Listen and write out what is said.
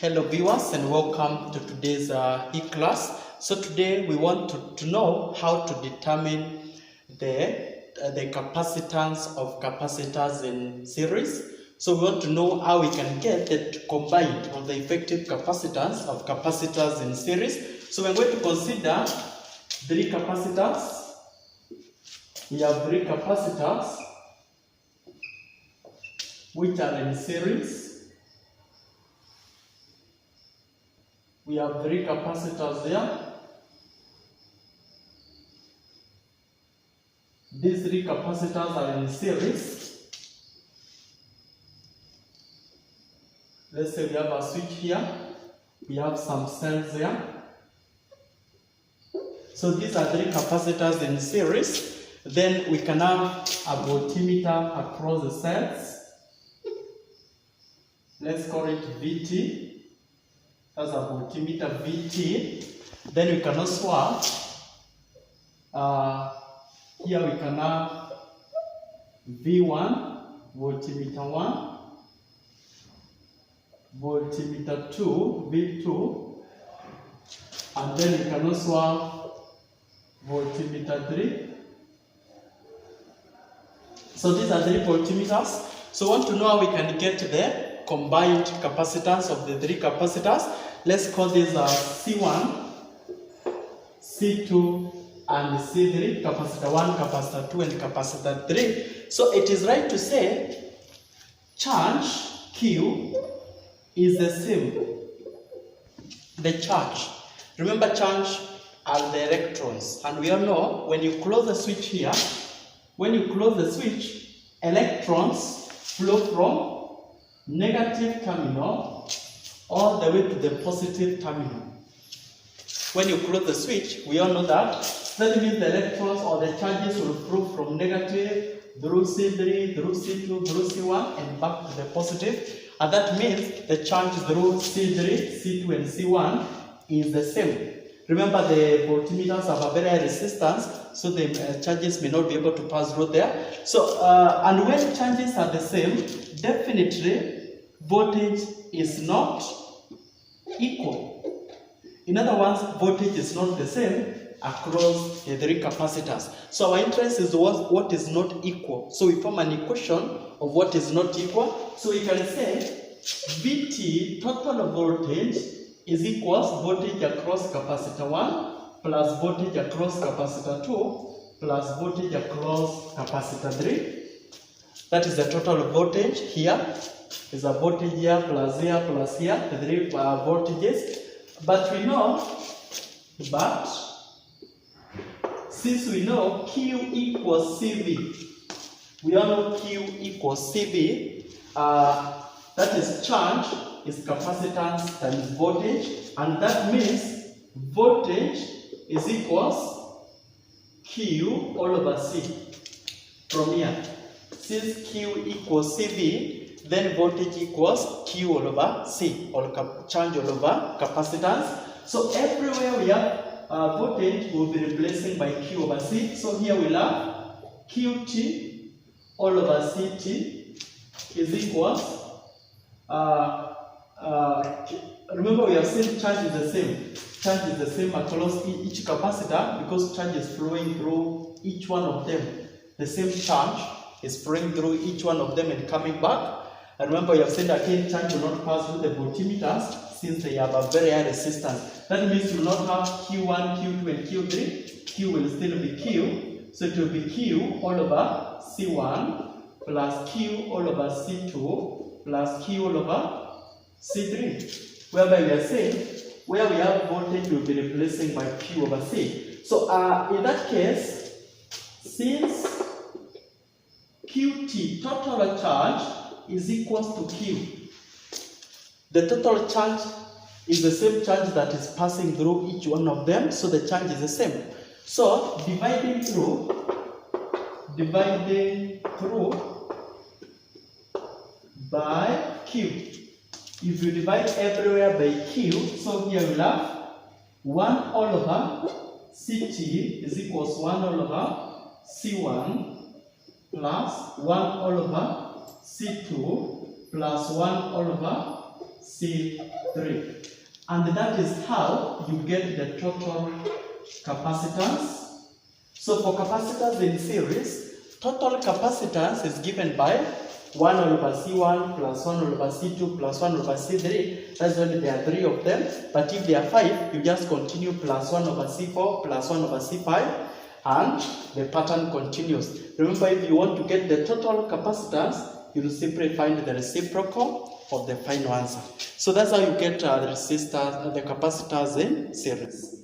Hello viewers and welcome to today's e-class. So today we want to know how to determine the capacitance of capacitors in series. So we want to know how we can get the combined or the effective capacitance of capacitors in series. So we're going to consider three capacitors. We have three capacitors which are in series. We have three capacitors there. These three capacitors are in series. Let's say we have a switch here. We have some cells there. So these are three capacitors in series. Then we can have a voltmeter across the cells. Let's call it VT. That's a voltmeter VT. Then we can also have, here we can have V1, voltmeter 1, voltmeter 2, V2, and then we can also have voltmeter 3. So these are three voltmeters. So we want to know how we can get the combined capacitance of the three capacitors. Let's call this C1, C2, and C3, capacitor 1, capacitor 2, and capacitor 3. So it is right to say charge Q is the same. The charge. Remember, charge are the electrons. And we all know when you close the switch here, when you close the switch, electrons flow from negative terminal all the way to the positive terminal. When you close the switch, we all know that means the electrons or the charges will flow from negative through C3, through C2, through C1, and back to the positive. And that means the charge through C3, C2, and C1 is the same. Remember, the voltmeters have a very high resistance, so the charges may not be able to pass through there. So, and when charges are the same, definitely voltage is not equal. In other words, voltage is not the same across the three capacitors. So our interest is what is not equal. So we form an equation of what is not equal. So we can say VT, total voltage, is equals voltage across capacitor 1 plus voltage across capacitor 2 plus voltage across capacitor 3. That is the total voltage here. Is a voltage here plus here, the three voltages. But we know, since we know Q equals CV, we all know Q equals CV, that is charge is capacitance times voltage, and that means voltage is equals Q all over C from here. Since Q equals CV, then voltage equals Q all over C, or charge all over capacitance. So everywhere we have voltage, we'll be replacing by Q over C. So here we'll have QT all over CT is equals, remember we have said charge is the same. Charge is the same across each capacitor because charge is flowing through each one of them. The same charge is flowing through each one of them and coming back. And remember, we have said again, charge will not pass through the voltmeters since they have a very high resistance. That means you will not have Q1, Q2, and Q3. Q will still be Q. So it will be Q all over C1 plus Q all over C2 plus Q all over C3. Whereby we are saying, where we have voltage, we will be replacing by Q over C. So in that case, since QT, total charge, is equals to Q. The total charge is the same charge that is passing through each one of them, so the charge is the same. So dividing through by Q. If you divide everywhere by Q, so here we'll have 1 all over CT is equals 1 all over C1 plus 1 all over C2 plus 1 all over C3. And that is how you get the total capacitance. So for capacitors in series, total capacitance is given by 1 over C1 plus 1 over C2 plus 1 over C3. That's when there are 3 of them. But if there are 5, you just continue plus 1 over C4 plus 1 over C5, and the pattern continues. Remember, if you want to get the total capacitance, you will simply find the reciprocal of the final answer. So that's how you get the capacitors in series.